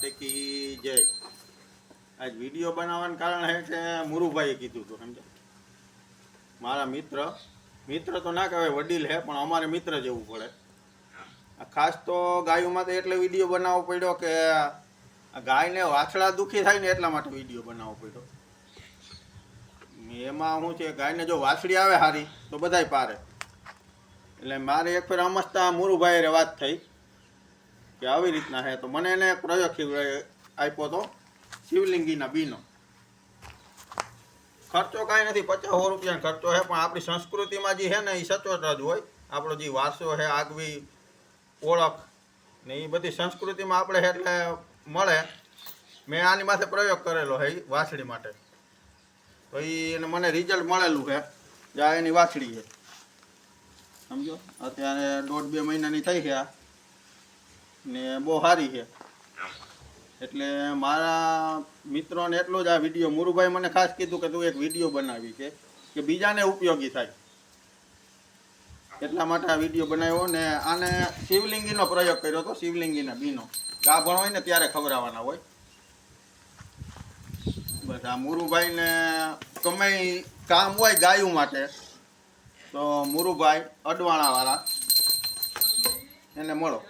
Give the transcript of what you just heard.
માતે કી જય। આજ વિડીયો બનાવવાનું કારણ છે કે મુરુભાઈએ કીધું હતું સમજે। મારા મિત્ર તો ના કહેવાય, વડીલ છે, પણ અમારે મિત્ર જેવું પડે। ખાસ તો ગાયો માટે એટલે વિડીયો બનાવવો પડ્યો કે ગાયને વાછડા દુખી થાય ને એટલા માટે વિડીયો બનાવવો પડ્યો। એમાં શું છે, ગાયને જો વાછડી આવે સારી તો બધાય પારે। એટલે મારે એક ફેર અમસ્તા મુરુભાઈ વાત થઈ કે આવી રીતના છે, તો મને એને પ્રયોગ આપ્યો હતો શિવલિંગીના બીનો। ખર્ચો કાંઈ નથી, 50-100 રૂપિયાનો ખર્ચો છે, પણ આપણી સંસ્કૃતિમાં જે છે ને એ સચોટ જ હોય। આપણો જે વારસો છે, આગવી ઓળખ ને એ બધી સંસ્કૃતિમાં આપણે એટલે મળે। મેં આની માથે પ્રયોગ કરેલો છે એ વાછડી માટે, તો એને મને રિઝલ્ટ મળેલું છે જે આ એની વાછડી છે સમજો। અત્યારે 1.5-2 મહિનાની થઈ છે ને બહુ સારી છે। એટલે મારા મિત્રોને એટલો જ આ વિડીયો, મુરુભાઈ મને ખાસ કીધું કે તું એક વિડીયો બનાવી કે બીજાને ઉપયોગી થાય, એટલા માટે આ વિડીયો બનાવ્યો। ને આને શિવલિંગીનો પ્રયોગ કર્યો હતો, શિવલિંગીના બીનો ગાભણ હોય ને ત્યારે ખવડાવવાના હોય। બસ આ મુરુભાઈને ગમે કામ હોય ગાયું માટે તો મુરુભાઈ અડવાણાવાળા એને મળો।